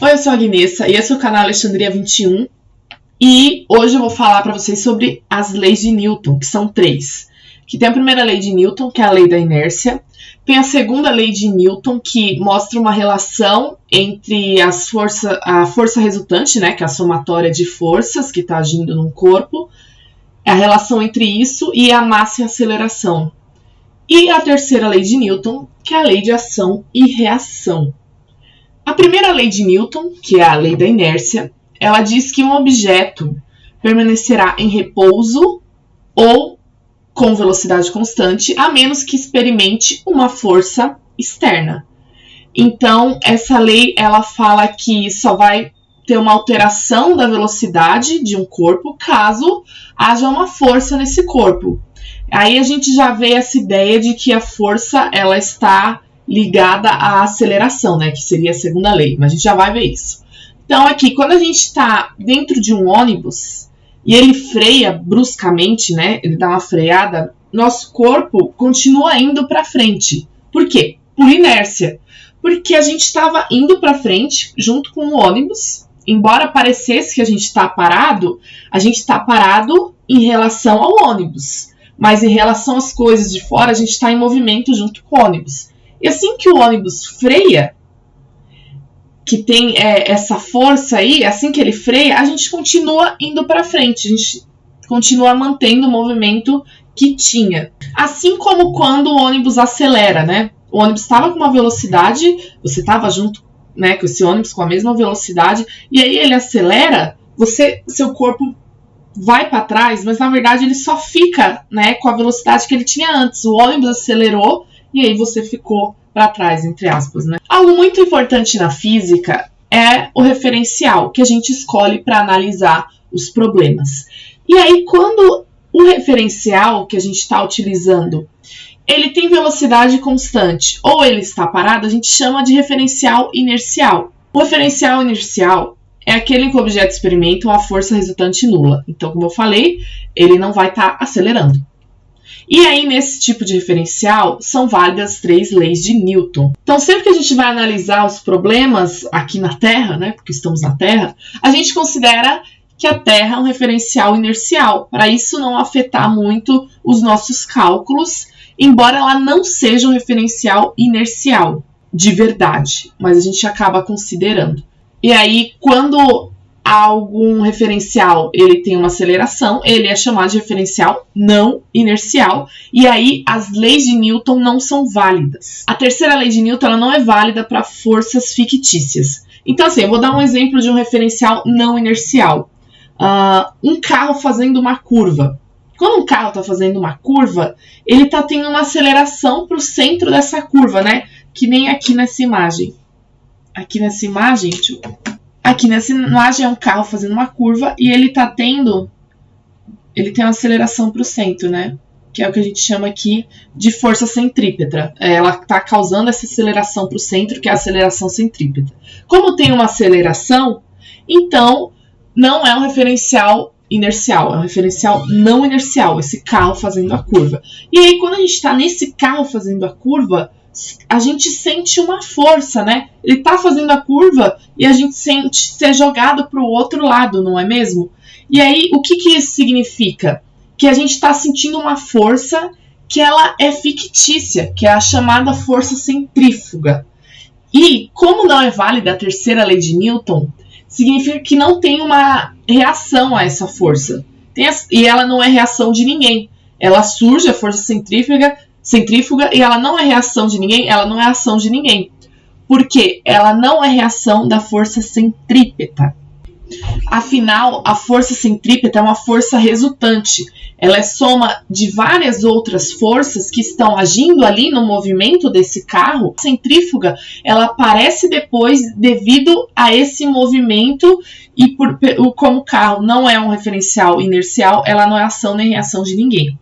Oi, eu sou a Agnessa e esse é o canal Alexandria 21 e hoje eu vou falar para vocês sobre as leis de Newton, que são 3. Que tem a primeira lei de Newton, que é a lei da inércia, tem a segunda lei de Newton, que mostra uma relação entre a força resultante, né, que é a somatória de forças que está agindo num corpo, a relação entre isso e a massa e a aceleração. E a terceira lei de Newton, que é a lei de ação e reação. A primeira lei de Newton, que é a lei da inércia, ela diz que um objeto permanecerá em repouso ou com velocidade constante, a menos que experimente uma força externa. Então, essa lei ela fala que só vai ter uma alteração da velocidade de um corpo caso haja uma força nesse corpo. Aí a gente já vê essa ideia de que a força ela está ligada à aceleração, né, que seria a segunda lei, mas a gente já vai ver isso. Então aqui, quando a gente está dentro de um ônibus e ele freia bruscamente, né, ele dá uma freada, nosso corpo continua indo para frente. Por quê? Por inércia. Porque a gente estava indo para frente junto com o ônibus, embora parecesse que a gente está parado em relação ao ônibus, mas em relação às coisas de fora, a gente está em movimento junto com o ônibus. E assim que o ônibus freia, que tem essa força aí, assim que ele freia, a gente continua indo para frente, a gente continua mantendo o movimento que tinha. Assim como quando o ônibus acelera, né? O ônibus estava com uma velocidade, você estava junto, né, com esse ônibus com a mesma velocidade, e aí ele acelera, seu corpo vai para trás, mas na verdade ele só fica, né, com a velocidade que ele tinha antes. O ônibus acelerou e aí você ficou para trás, entre aspas, né? Algo muito importante na física é o referencial que a gente escolhe para analisar os problemas. E aí, quando o referencial que a gente está utilizando, ele tem velocidade constante ou ele está parado, a gente chama de referencial inercial. O referencial inercial é aquele em que o objeto experimenta uma força resultante nula. Então, como eu falei, ele não vai estar acelerando. E aí, nesse tipo de referencial, são válidas as 3 leis de Newton. Então, sempre que a gente vai analisar os problemas aqui na Terra, né, porque estamos na Terra, a gente considera que a Terra é um referencial inercial, para isso não afetar muito os nossos cálculos, embora ela não seja um referencial inercial de verdade, mas a gente acaba considerando. E aí, quando algum referencial ele tem uma aceleração, ele é chamado de referencial não inercial, e aí as leis de Newton não são válidas. A terceira lei de Newton ela não é válida para forças fictícias. Então, assim, eu vou dar um exemplo de um referencial não inercial. Um carro fazendo uma curva. Quando um carro está fazendo uma curva, ele está tendo uma aceleração para o centro dessa curva, né? Que nem aqui nessa imagem. Aqui nessa imagem, aqui nessa imagem é um carro fazendo uma curva e ele tem uma aceleração para o centro, né? Que é o que a gente chama aqui de força centrípeta. Ela está causando essa aceleração para o centro, que é a aceleração centrípeta. Como tem uma aceleração, então não é um referencial inercial, é um referencial não inercial, esse carro fazendo a curva. E aí, quando a gente está nesse carro fazendo a curva, a gente sente uma força, né? Ele está fazendo a curva e a gente sente ser jogado para o outro lado, não é mesmo? E aí, o que isso significa? Que a gente está sentindo uma força que ela é fictícia, que é a chamada força centrífuga. E, como não é válida a terceira lei de Newton, significa que não tem uma reação a essa força. E ela não é reação de ninguém. Ela surge, a força centrífuga, e ela não é reação de ninguém, ela não é ação de ninguém. Porque ela não é reação da força centrípeta. Afinal, a força centrípeta é uma força resultante. Ela é soma de várias outras forças que estão agindo ali no movimento desse carro. A centrífuga, ela aparece depois devido a esse movimento e como o carro não é um referencial inercial, ela não é ação nem reação de ninguém.